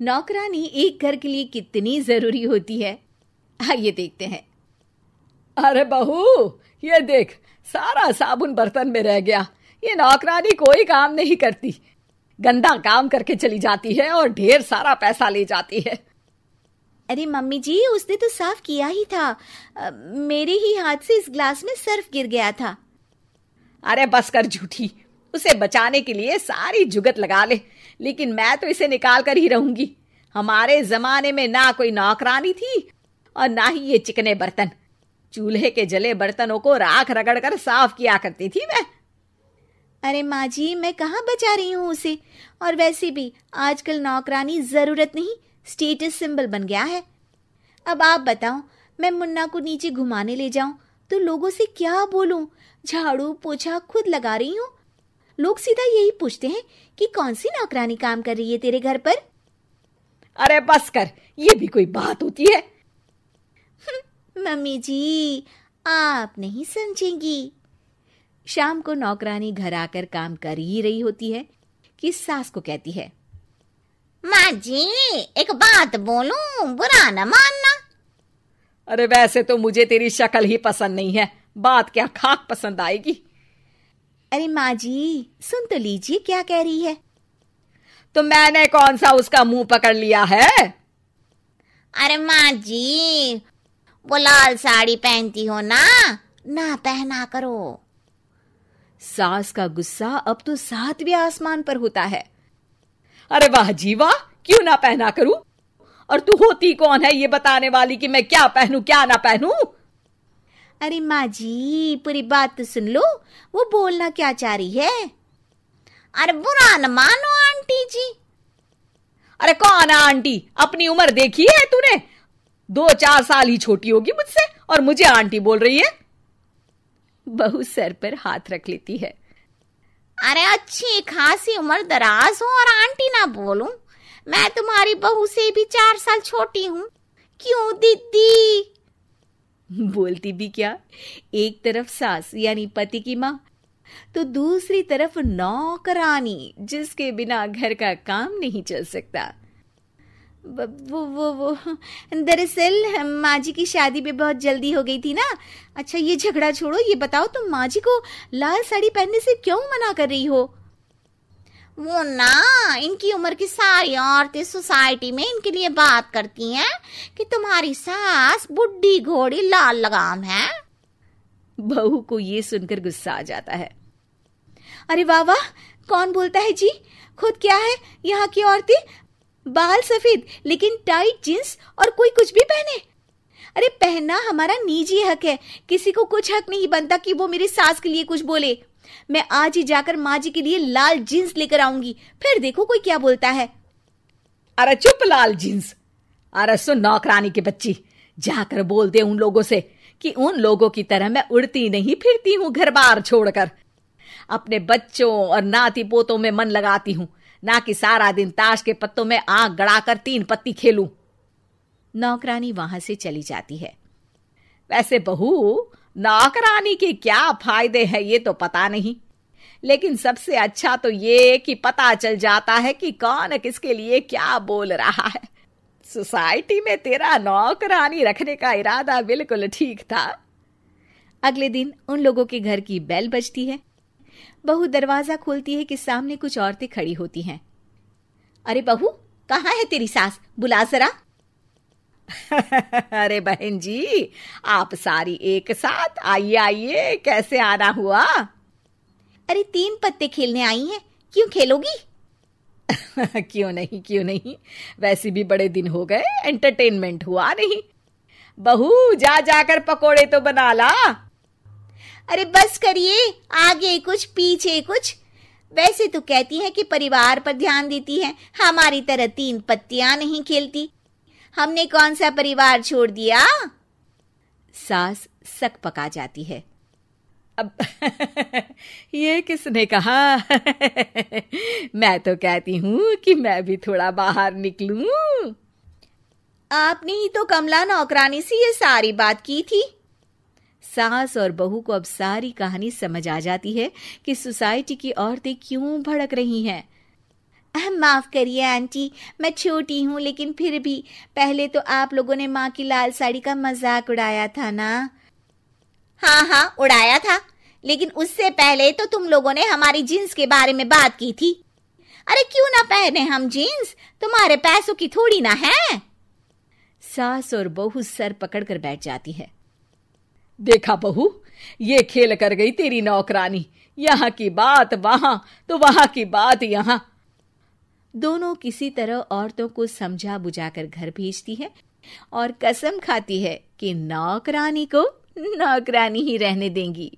नौकरानी एक घर के लिए कितनी जरूरी होती है, आइए देखते हैं। अरे बहू, ये देख, सारा साबुन बर्तन में रह गया। ये नौकरानी कोई काम नहीं करती, गंदा काम करके चली जाती है और ढेर सारा पैसा ले जाती है। अरे मम्मी जी, उसने तो साफ किया ही था। मेरे ही हाथ से इस ग्लास में सर्फ गिर गया था। अरे बस कर झूठी, उसे बचाने के लिए सारी जुगत लगा ले, लेकिन मैं तो इसे निकाल कर ही रहूंगी। हमारे जमाने में ना कोई नौकरानी थी और ना ही ये चिकने बर्तन। चूल्हे के जले बर्तनों को राख रगड़ कर साफ किया करती थी मैं। अरे माँ जी, मैं कहाँ बचा रही हूँ उसे। और वैसे भी आजकल नौकरानी जरूरत नहीं, स्टेटस सिंबल बन गया है। अब आप बताओ, मैं मुन्ना को नीचे घुमाने ले जाऊं तो लोगों से क्या बोलूं? झाड़ू पोछा खुद लगा रही हूँ। लोग सीधा यही पूछते हैं कि कौन सी नौकरानी काम कर रही है तेरे घर पर। अरे बस कर, ये भी कोई बात होती है? मम्मी जी, आप नहीं समझेंगी। शाम को नौकरानी घर आकर काम कर ही रही होती है कि सास को कहती है, माँ जी, एक बात बोलूं, बुरा न मानना। अरे वैसे तो मुझे तेरी शक्ल ही पसंद नहीं है, बात क्या खाक पसंद आएगी। अरे माँ जी, सुन तो लीजिए क्या कह रही है। तो मैंने कौन सा उसका मुंह पकड़ लिया है? अरे माँ जी, वो लाल साड़ी पहनती हो ना पहना करो। सास का गुस्सा अब तो 7वें आसमान पर होता है। अरे वाह जी वाह, क्यों ना पहना करूं? और तू होती कौन है ये बताने वाली कि मैं क्या पहनूं क्या ना पहनूं? अरे माँ जी, पूरी बात तो सुन लो, वो बोलना क्या चाह रही है। अरे बुरा न मानो आंटी जी। अरे कौन है आंटी? अपनी उम्र देखी है तूने? 2-4 साल ही छोटी होगी मुझसे और मुझे आंटी बोल रही है। बहू सर पर हाथ रख लेती है। अरे अच्छी खासी उम्र दराज हो और आंटी ना बोलूं? मैं तुम्हारी बहू से भी 4 साल छोटी हूं। क्यों दीदी? बोलती भी क्या, एक तरफ सास यानी पति की माँ, तो दूसरी तरफ नौकरानी जिसके बिना घर का काम नहीं चल सकता। वो दरअसल माँ जी की शादी में बहुत जल्दी हो गई थी ना। अच्छा ये झगड़ा छोड़ो, ये बताओ तुम माँ जी को लाल साड़ी पहनने से क्यों मना कर रही हो? वो ना, इनकी उम्र की सारी औरतें सोसाइटी में इनके लिए बात करती हैं कि तुम्हारी सास बुढ़ी घोड़ी लाल लगाम है। बहू को ये सुनकर गुस्सा आ जाता है। अरे वाह वाह, कौन बोलता है जी? खुद क्या है यहाँ की औरतें, बाल सफेद लेकिन टाइट जींस और कोई कुछ भी पहने। अरे पहनना हमारा निजी हक है, किसी को कुछ हक नहीं बनता कि वो मेरी सास के लिए कुछ बोले। मैं आज ही जाकर माँ जी के लिए लाल जींस लेकर आऊंगी, फिर देखो कोई क्या बोलता है। अरे चुप लाल जींस। अरे सुन नौकरानी के बच्ची, जाकर बोल दे उन लोगों से कि उन लोगों की तरह मैं उड़ती नहीं फिरती हूं घर बार छोड़कर। अपने बच्चों और नाती पोतों में मन लगाती हूं, ना कि सारा दिन ताश के पत्तों में आंख गड़ाकर 3 पत्ती खेलूं। नौकरानी वहां से चली जाती है। वैसे बहू, नौकरानी के क्या फायदे हैं ये तो पता नहीं, लेकिन सबसे अच्छा तो ये कि पता चल जाता है कि कौन किसके लिए क्या बोल रहा है। सोसाइटी में तेरा नौकरानी रखने का इरादा बिल्कुल ठीक था। अगले दिन उन लोगों के घर की बेल बजती है। बहू दरवाजा खोलती है कि सामने कुछ औरतें खड़ी होती हैं। अरे बहू, कहाँ है तेरी सास? बुला जरा। अरे बहन जी, आप सारी एक साथ आइए आइए, कैसे आना हुआ? अरे 3 पत्ते खेलने आई हैं, क्यों खेलोगी? क्यों नहीं, वैसे भी बड़े दिन हो गए, एंटरटेनमेंट हुआ नहीं। बहू जा जाकर पकोड़े तो बना ला। अरे बस करिए, आगे कुछ पीछे कुछ। वैसे तो कहती है कि परिवार पर ध्यान देती है, हमारी तरह 3 पत्तियां नहीं खेलती। हमने कौन सा परिवार छोड़ दिया? सास सक पका जाती है। अब ये किसने कहा? मैं तो कहती हूं कि मैं भी थोड़ा बाहर निकलूं। आपने ही तो कमला नौकरानी से ये सारी बात की थी। सास और बहू को अब सारी कहानी समझ आ जाती है कि सोसाइटी की औरतें क्यों भड़क रही हैं। माफ करिए आंटी, मैं छोटी हूँ, लेकिन फिर भी पहले तो आप लोगों ने माँ की लाल साड़ी का मजाक उड़ाया था ना। हाँ हाँ उड़ाया था, लेकिन उससे पहले तो तुम लोगों ने हमारी जीन्स के बारे में बात की थी। अरे क्यों ना पहने हम जीन्स, तुम्हारे पैसों की थोड़ी ना है। सास और बहू सर पकड़कर बैठ जाती है। देखा बहू, ये खेल कर गई तेरी नौकरानी, यहाँ की बात वहां तो वहां की बात यहाँ। दोनों किसी तरह औरतों को समझा बुझाकर घर भेजती है और कसम खाती है कि नौकरानी को नौकरानी ही रहने देंगी।